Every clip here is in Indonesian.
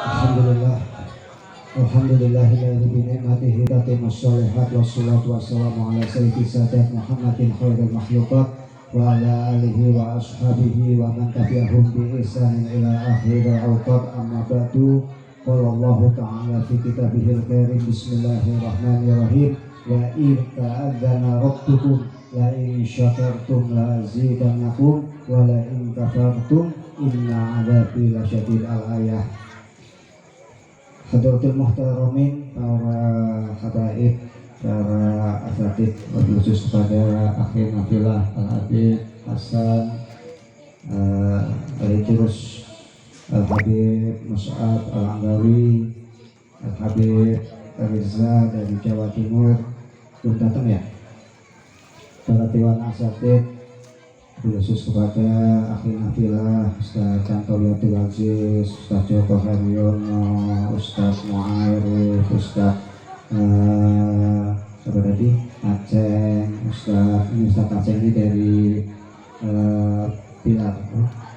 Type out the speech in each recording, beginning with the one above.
Alhamdulillah. Alhamdulillahilladzi bi ni'matihi tatimmus shalihat wassalatu wassalamu ala sayyidi sadat Muhammadin khairil makhluqat wa ala alihi wa ashabihi wa man tabi'ahum bi ihsanin ila akhiril awqat amma ba'du. Qala Allah ta'ala fi kitabihil karim bismillahirrahmanirrahim wa in ta'adzana rabbukum la in syakartum la azidannakum wa la in kafartum inna 'adzabi lasyadid. Al-ayah. Hadratul muhtaramin, para habaib, para asatid, khusus kepada akhir nafilah Al-Habib Hasan Al-Idrus, Al-Habib Mus'ab Al-Anggawi, Al-Habib Riza dari Jawa Timur, belum datang ya. Para dewan asatid, khusus kepada akhir nafilah Ustaz Cantol Abdul Aziz, Ustaz Joko Haryono, Ustaz Mu'airif, Ustaz siapa tadi? Aceh, Ustaz Aceh ini dari Pilar,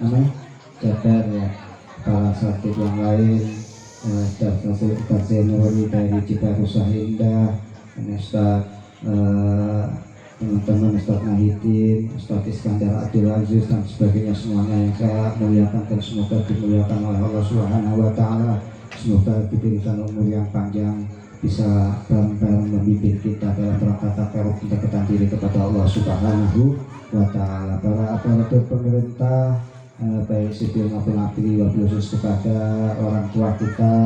namanya Jabar ya. Para asatid yang lain, Ustaz Zenuri dari Cibarus Indah, Ustaz teman-teman Ustaz Nahidin, Ustaz Iskandar Abdul Aziz dan sebagainya, semuanya yang saya muliakan dan semoga dimuliakan oleh Allah Subhanahu wa Ta'ala. Semoga diberikan umur yang panjang, bisa bareng-bareng memimpin kita dalam rangka takarruf mendekatkan diri kepada Allah Subhanahu wa Ta'ala. Para aparatur pemerintah, baik sipil maupun negeri, wabil khusus kepada orang tua kita,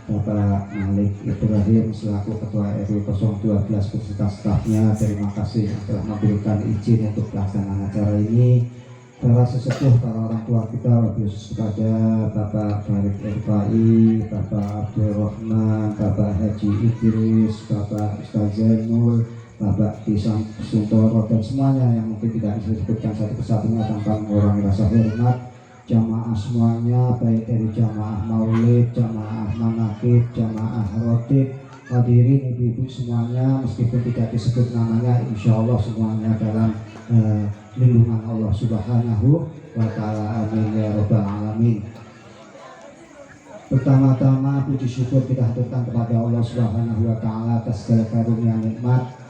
Bapak Malik Ibrahim selaku Ketua RW 012 beserta stafnya, terima kasih telah memberikan izin untuk pelaksanaan acara ini. Para sesepuh, para orang tua kita, wabil khusus kepada Bapak Farid Irfai, Bapak Abdul Rahman, Bapak Haji Idris, Bapak Ustaz Zainul, Bapak Tisam Suntoro, dan semuanya yang mungkin tidak bisa disebutkan satu persatunya tanpa mengurangi rasa hormat. Jamaah semuanya, baik dari jamaah maulid, jamaah manakib, jamaah rotib, hadirin ibu-ibu semuanya, meskipun tidak disebut namanya, insya Allah semuanya dalam lindungan Allah Subhanahu wa Ta'ala. Amin ya rabbal alamin. Pertama-tama puji syukur kita haturkan kepada Allah Subhanahu wa Ta'ala atas segala karunia nikmat,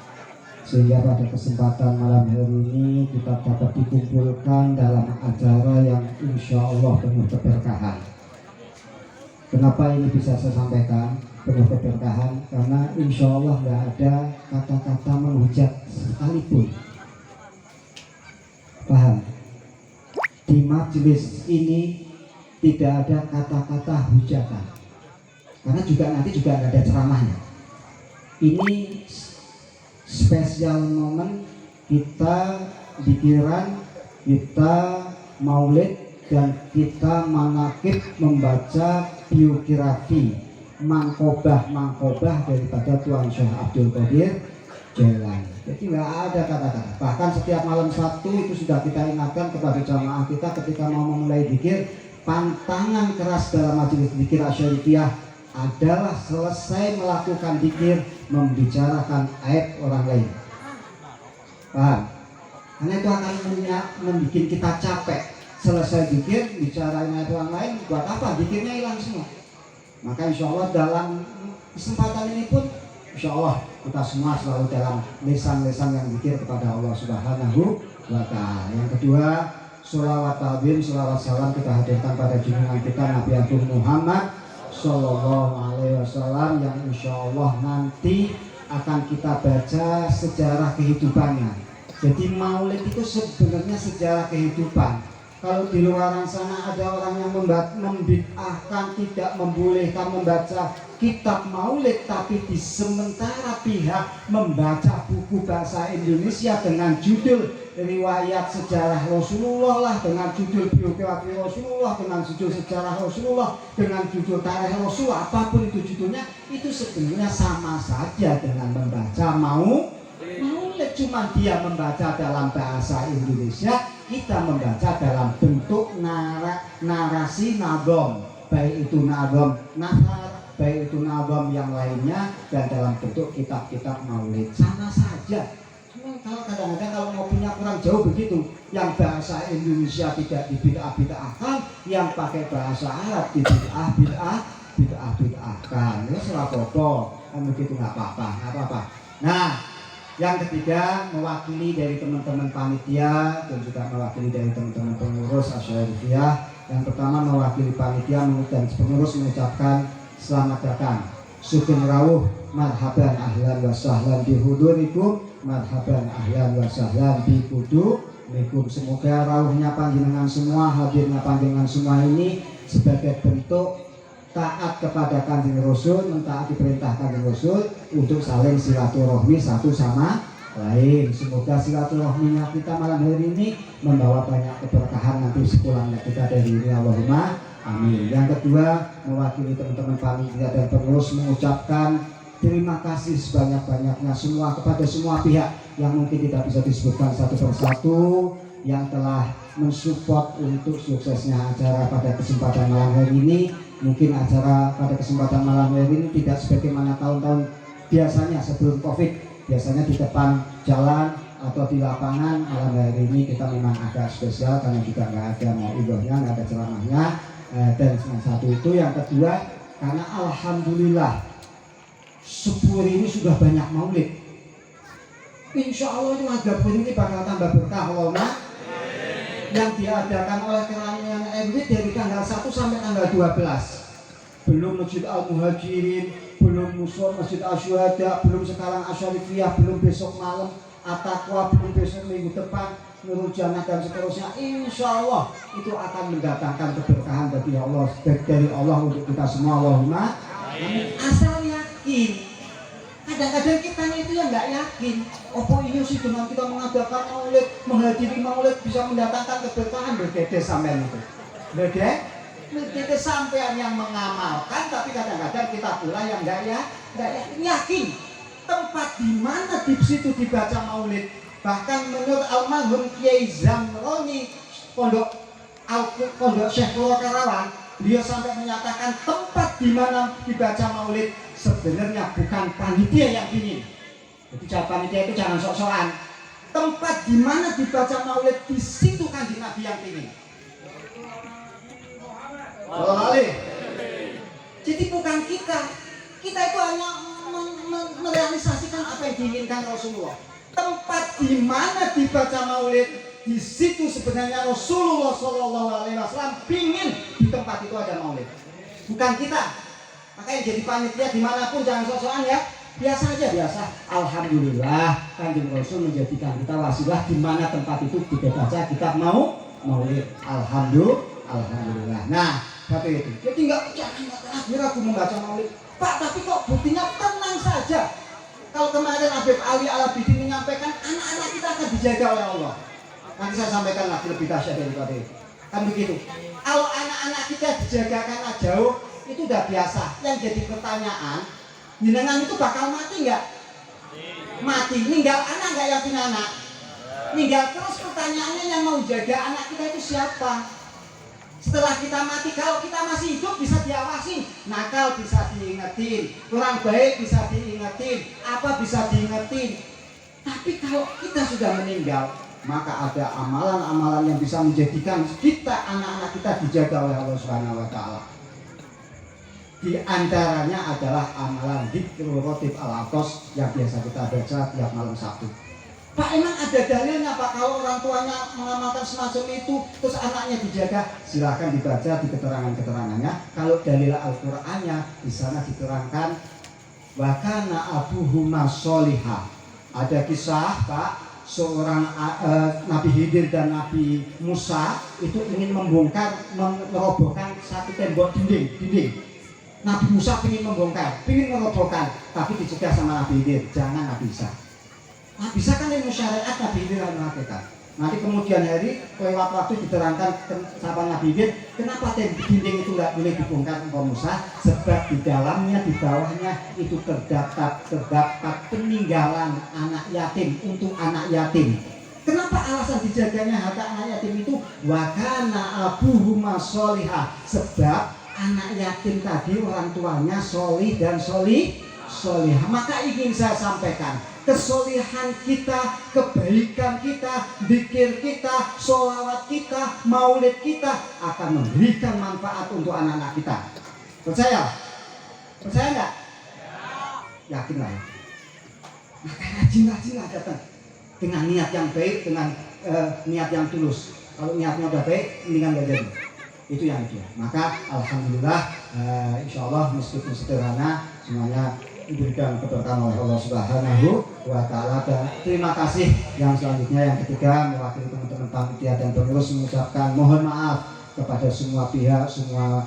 sehingga pada kesempatan malam hari ini kita dapat dikumpulkan dalam acara yang insya Allah penuh keberkahan. Kenapa ini bisa saya sampaikan penuh keberkahan? Karena insya Allah tidak ada kata-kata menghujat sekalipun. Paham? Di majelis ini tidak ada kata-kata hujatan, karena juga nanti juga ada ceramahnya. Ini spesial momen kita pikiran, kita maulid, dan kita manakib membaca biografi mangkobah daripada Tuan Syekh Abdul Qadir Jailani. Jadi nggak ada kata-kata. Bahkan setiap malam Sabtu itu sudah kita ingatkan kepada jamaah kita ketika mau memulai zikir, pantangan keras dalam majelis zikir asyarifiyah adalah selesai melakukan zikir membicarakan aib orang lain. Paham? Karena itu akan membuat kita capek. Selesai zikir bicarain aib orang lain, buat apa? Zikirnya hilang semua. Maka insya Allah dalam kesempatan ini pun insya Allah kita semua selalu dalam lisan-lisan yang zikir kepada Allah Subhanahu wa Ta'ala. Yang kedua, sholawat ta'zim, sholawat salam kita hadirkan pada junjungan kita Nabi Agung Muhammad Sallallahu Alaihi Wasallam, yang insya Allah nanti akan kita baca sejarah kehidupannya. Jadi maulid itu sebenarnya sejarah kehidupan. Kalau di luar sana ada orang yang membid'ahkan, tidak membolehkan membaca kitab maulid, tapi di sementara pihak membaca buku bahasa Indonesia dengan judul riwayat sejarah Rasulullah lah, dengan judul biografi Rasulullah, dengan judul sejarah Rasulullah, dengan judul tarikh Rasulullah, apapun itu judulnya, itu sebenarnya sama saja dengan membaca maulid. Cuma dia membaca dalam bahasa Indonesia, kita membaca dalam bentuk narasi nadom, baik itu nadom nahar, baik itu nadom yang lainnya, dan dalam bentuk kitab-kitab maulid. Sama saja. Cuma kalau kadang-kadang kalau mau punya kurang jauh begitu, yang bahasa Indonesia tidak dibid'ah-bid'ahkan, yang pakai bahasa Arab dibid'ah-bid'ahkan. bid'ah-bid'ahkan. Ini salah apa-apa, kan begitu nggak apa-apa. Nah, yang ketiga mewakili dari teman-teman panitia dan juga mewakili dari teman-teman pengurus Asyarifiyah. Yang pertama mewakili panitia dan pengurus mengucapkan selamat datang. Sugeng rawuh, marhaban ahlan wa sahlan bi hudurikum, marhaban ahlan wa sahlan bi kudumikum. Semoga rawuhnya panjenengan semua, hadirnya panjenengan semua ini sebagai bentuk taat kepada Kanjeng Rasul, mentaati perintah Kanjeng Rasul untuk saling silaturahmi satu sama lain. Semoga silaturahminya kita malam hari ini membawa banyak keberkahan nanti sepulangnya kita dari ini, Allahumma amin. Yang kedua, mewakili teman-teman panitia dan pengurus mengucapkan terima kasih sebanyak-banyaknya semua kepada semua pihak yang mungkin tidak bisa disebutkan satu persatu yang telah mensupport untuk suksesnya acara pada kesempatan malam hari ini. Mungkin acara pada kesempatan malam hari ini tidak sebagaimana tahun-tahun biasanya sebelum Covid. Biasanya di depan jalan atau di lapangan. Malam hari ini kita memang agak spesial karena juga nggak ada mauidahnya, nggak ada ceramahnya. Dan satu itu. Yang kedua, karena alhamdulillah Sepur ini sudah banyak maulid. Insya Allah itu Maghrib ini bakal tambah berkah, Allahumma. Yang diadakan oleh Keranian RW dari tanggal 1 sampai tanggal 12. Belum Masjid Al-Muhajirin, belum Musul Masjid Asyuhada, belum sekarang Asyarifiyah, belum besok malam At-Taqwa, belum besok minggu depan Nurul Jannah dan seterusnya. Insya Allah itu akan mendatangkan keberkahan dari Allah untuk kita semua, Allahumma amin. Asal yakin. Kadang-kadang kita itu yang nggak yakin. Apa ini sih dengan kita mengadakan maulid, menghadiri maulid bisa mendatangkan keberkahan? Berbeda sampean itu. Beda sampean yang mengamalkan, tapi kadang-kadang kita pula yang nggak yakin. Tempat di mana di situ dibaca maulid. Bahkan menurut almarhum Kiai Zamroni Pondok Syekh Pulau Karawang, beliau sampai menyatakan tempat di mana dibaca maulid sebenarnya bukan panitia yang ingin. Jadi panitia itu jangan sok-sokan. Tempat di mana dibaca maulid di situ Kanjeng Nabi yang ingin. Jadi bukan kita itu hanya merealisasikan apa yang diinginkan Rasulullah. Tempat di mana dibaca maulid di situ sebenarnya Rasulullah SAW ingin di tempat itu ada maulid. Bukan kita. Makanya jadi panitia dimanapun jangan sok-sokan ya. Biasa aja, biasa. Alhamdulillah Kanjeng Rasul menjadikan kita wasilah di mana tempat itu kita baca kitab maulid. Alhamdulillah. Nah, satu itu. Jadi jangan aku membaca maulid. Pak, tapi kok buktinya tenang saja. Kalau kemarin Habib Ali Al-Abidin menyampaikan anak-anak kita akan dijaga oleh Allah. Nanti saya sampaikan lagi lebih dahsyat daripada itu. Kan begitu. Kalau anak-anak kita dijaga karena jauh, itu udah biasa. Yang jadi pertanyaan, jenengan itu bakal mati nggak? Mati. Ninggal anak nggak yang punya anak? Ninggal terus. Pertanyaannya yang mau jaga anak kita itu siapa? Setelah kita mati, kalau kita masih hidup bisa diawasin. Nakal bisa diingetin, kurang baik bisa diingetin, apa bisa diingetin. Tapi kalau kita sudah meninggal, maka ada amalan-amalan yang bisa menjadikan kita, anak-anak kita dijaga oleh Allah Subhanahu wa Ta'ala. Di antaranya adalah amalan dzikrul ratib al-atos yang biasa kita baca tiap malam Sabtu. Pak, emang ada dalilnya Pak kalau orang tuanya mengamalkan semacam itu terus anaknya dijaga? Silahkan dibaca di keterangan-keterangannya. Kalau dalil Al-Qur'annya di sana diterangkan wa kana abuhuma sholihah. Ada kisah Pak, seorang Nabi Khidir dan Nabi Musa itu ingin merobohkan satu tembok dinding. Nabi Musa ingin merobohkan, tapi dicegah sama Nabi Khidir, jangan Nabi Isa. Nabi Isa kan ilmu syariat, Nabi Khidir ilmu hakikat. Nanti kemudian hari lewat waktu diterangkan sama Nabi Khidir, kenapa dinding itu nggak boleh dibongkar oleh Musa? Sebab di dalamnya, di bawahnya itu terdapat peninggalan anak yatim untuk anak yatim. Kenapa alasan dijaganya harta anak yatim itu? Wa kana abuhuma sholihah. Sebab anak yatim tadi orang tuanya solih dan solihah. Maka ingin saya sampaikan, kesolihan kita, kebaikan kita, zikir kita, sholawat kita, maulid kita akan memberikan manfaat untuk anak-anak kita. Percaya? Percaya nggak? Yakin lah. Maka rajin-rajinlah datang dengan niat yang baik, dengan niat yang tulus. Kalau niatnya udah baik, mendingan nggak jadi. Itu yang ideal. Maka alhamdulillah, insya Allah meskipun sederhana, semuanya diberikan keberkahan oleh Allah Subhanahu wa Ta'ala. Dan terima kasih yang selanjutnya, yang ketiga, mewakili teman-teman panitia dan pengurus mengucapkan mohon maaf kepada semua pihak, semua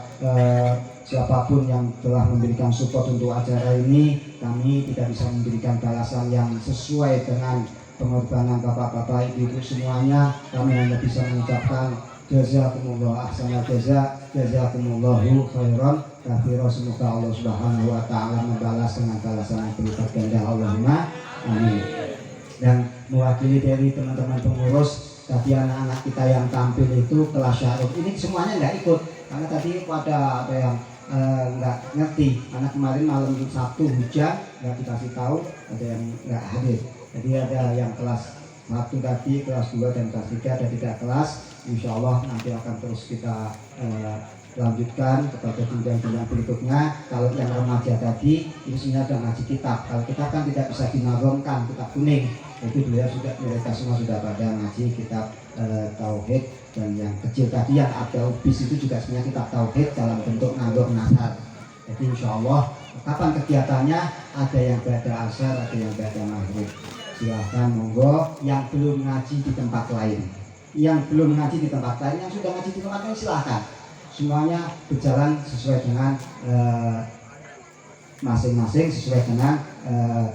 siapapun yang telah memberikan support untuk acara ini. Kami tidak bisa memberikan balasan yang sesuai dengan pengorbanan bapak-bapak, ibu-ibu semuanya. Kami hanya bisa mengucapkan jazakumullah ahsanal jaza, jazakumullahu khairan katsira. Semoga Allah Subhanahu wa Ta'ala membalas dengan balasan yang berlipat ganda. Allahumma amin. Dan mewakili dari teman-teman pengurus, tadi anak-anak kita yang tampil itu kelas syarif ini semuanya nggak ikut karena tadi ada yang nggak ngerti, karena kemarin malam Sabtu hujan, nggak dikasih tahu, ada yang nggak hadir. Jadi ada yang kelas 1 tadi, kelas 2 dan kelas 3 ada 3 kelas. Insya Allah nanti akan terus kita lanjutkan kepada jenjang-jenjang berikutnya. Kalau yang remaja tadi ini sebenarnya sudah ngaji kitab. Kalau kita kan tidak bisa dinaromkan kitab kuning, itu mereka semua sudah pada ngaji kitab tauhid. Dan yang kecil tadi yang ada ubis itu juga sebenarnya kitab tauhid dalam bentuk nanggur nasar. Jadi insya Allah kapan kegiatannya, ada yang berada asar, ada yang berada maghrib. Silahkan monggo yang belum ngaji di tempat lain, yang belum ngaji di tempat lain, yang sudah ngaji di tempat lain silahkan. Semuanya berjalan sesuai dengan masing-masing, sesuai dengan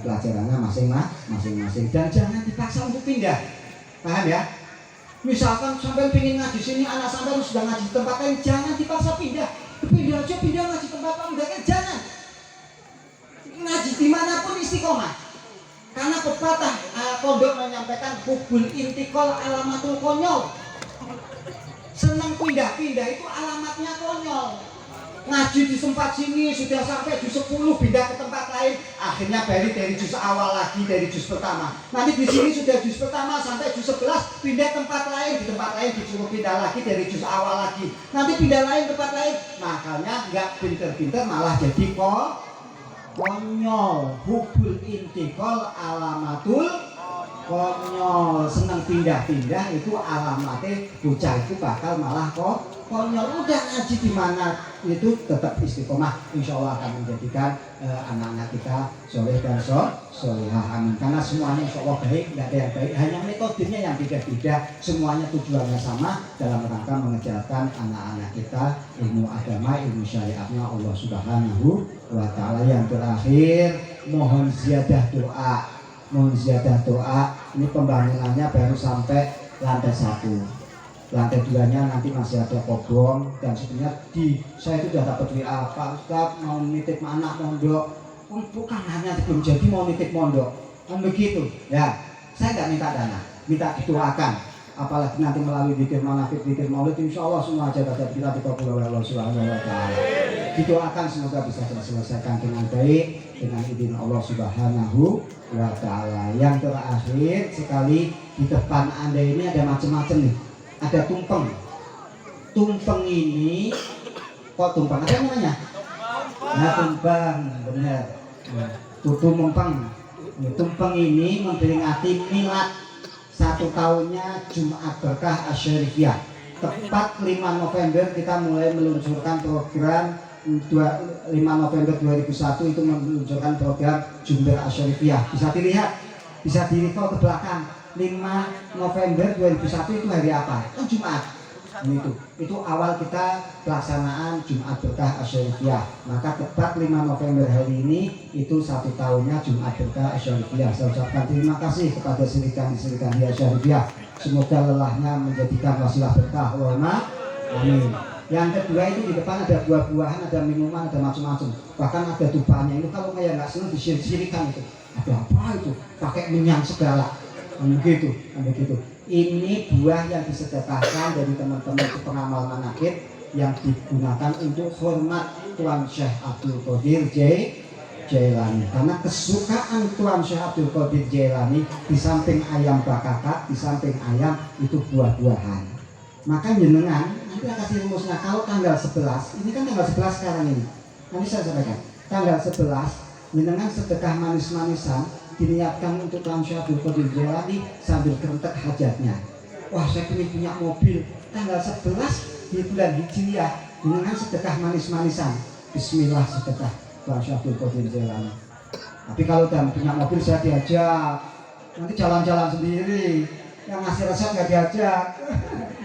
pelajarannya masing-masing. Dan jangan dipaksa untuk pindah, paham ya? Misalkan sampai pengen ngaji sini, anak sampai sudah ngaji di tempat lain, jangan dipaksa pindah. Pindah aja, pindah ngaji tempat lain, jangan. Ngaji dimanapun istiqomah. Karena pepatah pondok menyampaikan hubul intikol alamatul konyol. Senang pindah-pindah itu alamatnya konyol. Ngaji di tempat sini sudah sampai juz 10, pindah ke tempat lain, akhirnya dari juz awal lagi, dari juz pertama. Nanti di sini sudah juz pertama sampai juz 11, pindah tempat lain, di tempat lain disuruh pindah lagi dari juz awal lagi. Nanti pindah lain tempat lain. Makanya nggak pinter-pinter malah jadi konyol. Hubul intikol alamatul konyol. Senang pindah-pindah itu alamatnya bocah itu bakal malah konyol. Udah ngaji di mana itu tetap istiqomah, insya Allah akan menjadikan anak-anak kita soleh dan solehah, amin. Karena semuanya insya Allah baik, nggak ada yang baik, hanya metodenya yang beda-beda. Semuanya tujuannya sama dalam rangka mengejarkan anak-anak kita ilmu agama, ilmu syariatnya Allah Subhanahu wa Ta'ala. Yang terakhir, mohon ziyadah doa. Ini pembangunannya baru sampai lantai 1. Lantai 2-nya nanti masih ada kobong. Dan sebenarnya saya itu sudah dapat WA, Pak Ustadz mau nitip anak mondok. Bukan hanya belum jadi mau nitip mondok, kan begitu ya. Saya nggak minta dana, minta didoakan. Apalagi nanti melalui zikir manaqib, zikir maulid, insya Allah semua hajat-hajat kita dikabul oleh Allah Subhanahu wa Ta'ala. Didoakan semoga bisa terselesaikan dengan baik dengan izin Allah Subhanahu wa Ta'ala. Yang terakhir sekali, di depan Anda ini ada macam-macam nih. Ada tumpeng. Tumpeng ini kok tumpeng? Ada namanya? Nah, tumpeng, benar. Tutu mumpeng. Tumpeng ini memperingati milad 1 tahunnya Jumat Berkah Asyarifiyah. Tepat 5 November kita mulai meluncurkan program 5 November 2001 itu meluncurkan program Jumber Asyarifiyah. Bisa dilihat, bisa di-recall ke belakang. 5 November 2001 itu hari apa? Kan Jumat. Itu awal kita pelaksanaan Jumat Berkah Asyarifiyah. Maka tepat 5 November hari ini itu 1 tahunnya Jumat Berkah Asyarifiyah. Saya ucapkan terima kasih kepada Sri-Kandi Asyarifiyah. Semoga lelahnya menjadikan wasilah berkah. Allahumma amin. Yang kedua itu di depan ada buah-buahan, ada minuman, ada macam-macam. Bahkan ada tubahannya. Itu kalau kayak nggak senang disirik-sirikan itu. Ada apa itu? Pakai minyak segala. Begitu. Ini buah yang disedekahkan dari teman-teman pengamal manaqib yang digunakan untuk hormat Tuan Syekh Abdul Qadir Jailani. Karena kesukaan Tuan Syekh Abdul Qadir Jailani di samping ayam bakakat, di samping ayam itu buah-buahan. Maka jenengan nanti kasih rumusnya. Kalau tanggal 11, ini kan tanggal 11 sekarang ini. Nanti saya sampaikan. tanggal 11 jenengan sedekah manis-manisan diniatkan untuk Tuan Syekh Abdul Qadir Jailani sambil kerentek hajatnya. Wah, saya ingin punya mobil. Tanggal 11 di bulan Hijriah jenengan sedekah manis-manisan. Bismillah sedekah Tuan Syekh Abdul Qadir Jailani. Tapi kalau udah punya mobil saya diajak, nanti jalan-jalan sendiri, yang ngasih resep nggak diajak.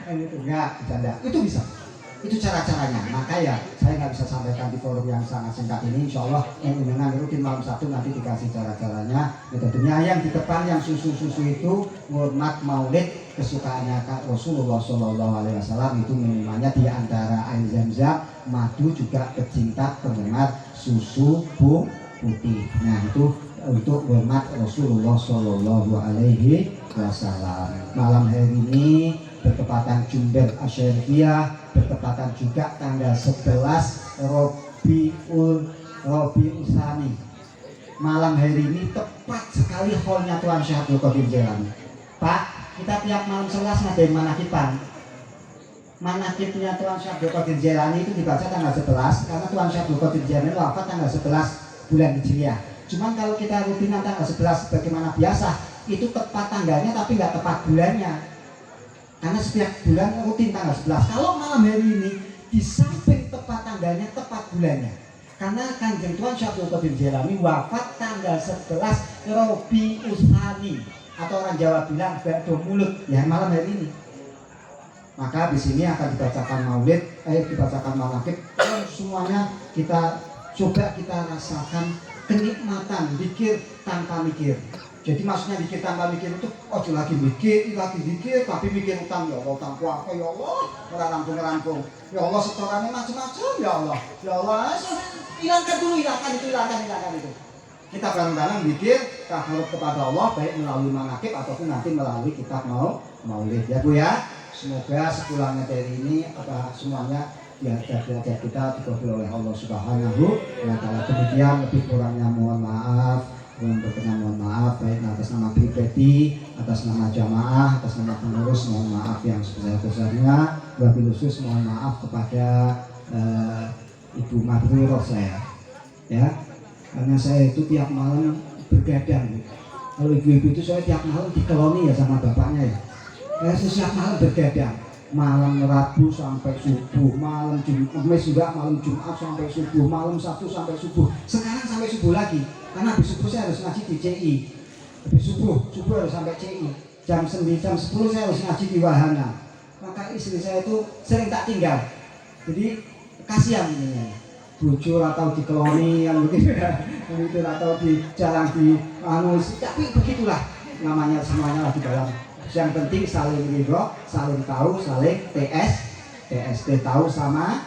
Itu enggak, bercanda. Itu bisa. Itu cara-caranya. Maka ya saya nggak bisa sampaikan di forum yang sangat singkat ini. Insya Allah yang undangan rutin malam Sabtu nanti dikasih cara-caranya. Tentunya yang di depan yang susu-susu itu hormat maulid kesukaannya Rasulullah SAW itu minumannya di antara air zam-zam, madu juga pecinta penggemar susu putih. Nah itu untuk hormat Rasulullah SAW. Malam hari ini bertepatan Jumber Asyarifiyah, bertepatan juga tanggal 11 Rabiul Tsani. Malam hari ini tepat sekali haulnya Tuan Syekh Abdul Qadir Jailani. Pak, kita tiap malam 11 ngadain manakiban. Manakibnya Tuan Syekh Abdul Qadir Jailani itu dibaca tanggal 11 karena Tuan Syekh Abdul Qadir Jailani wafat tanggal 11 bulan Hijriah. Cuman kalau kita rutinan tanggal 11 bagaimana biasa, itu tepat tanggalnya tapi nggak tepat bulannya. Karena setiap bulan rutin tanggal 11. Kalau malam hari ini di samping tepat tanggalnya, tepat bulannya. Karena Kanjeng Tuan Syekh Abdul Qadir Jailani wafat tanggal 11 Rabiul Tsani atau orang Jawa bilang bakdo mulut ya malam hari ini. Maka di sini akan dibacakan maulid, dibacakan manaqib, semuanya kita coba kita rasakan kenikmatan zikir tanpa mikir. Jadi maksudnya mikir tanpa mikir itu ojo lagi mikir, tapi mikir utang ya Allah, utangku apa ya Allah, ora rampung. Ya Allah setorannya macam-macam ya Allah. Ya Allah, hilangkan itu. Kita bareng-bareng mikir takarub kepada Allah baik melalui manaqib ataupun nanti melalui kitab maulid ya Bu ya. Semoga sepulangnya dari ini semuanya diajar kita dikabul oleh Allah Subhanahu wa taala. Kemudian lebih kurangnya mohon maaf. Mohon maaf baik atas nama pribadi, atas nama jamaah, atas nama pengurus, mohon maaf yang sebesar-besarnya. Wabil khusus mohon maaf kepada Ibu Madrurah saya, ya, karena saya itu tiap malam bergadang. Kalau ibu-ibu itu saya tiap malam dikeloni ya sama bapaknya ya. Saya setiap malam bergadang. Malam Rabu sampai subuh, malam Kamis juga malam Jumat sampai subuh, malam Sabtu sampai subuh. Sekarang sampai subuh lagi, karena habis subuh saya harus ngaji di CI. Habis subuh harus sampai CI. Jam 9, jam 10 saya harus ngaji di Wahana. Maka istri saya itu sering tak tinggal. Jadi kasihan ini. Bujur atau dikeloni yang begitu atau di jalan di tapi begitulah namanya semuanya lah di dalam. Yang penting saling ridho, saling tahu, saling TST tahu sama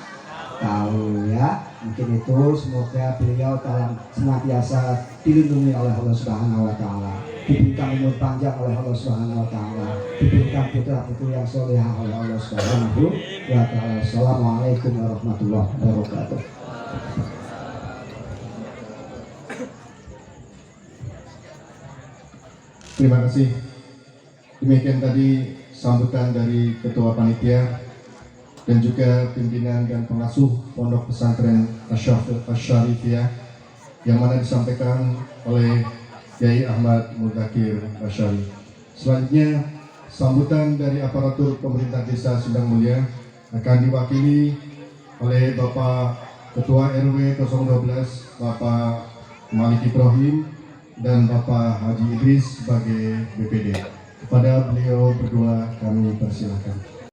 tahu ya. Mungkin itu semoga beliau dalam senantiasa dilindungi oleh Allah Subhanahu wa taala, diberikan umur panjang oleh Allah Subhanahu wa taala, diberikan putra-putri yang solehah oleh Allah Subhanahu wa taala. Assalamualaikum warahmatullahi wabarakatuh. Terima kasih. Demikian tadi sambutan dari Ketua Panitia dan juga pimpinan dan pengasuh Pondok Pesantren Asyarifiyah yang mana disampaikan oleh Kiai Ahmad Mudzakkir Basyari. Selanjutnya sambutan dari aparatur pemerintah Desa Sindang Mulia akan diwakili oleh Bapak Ketua RW 012 Bapak Malik Ibrahim dan Bapak Haji Idris sebagai BPD. Kepada beliau berdua kami persilahkan.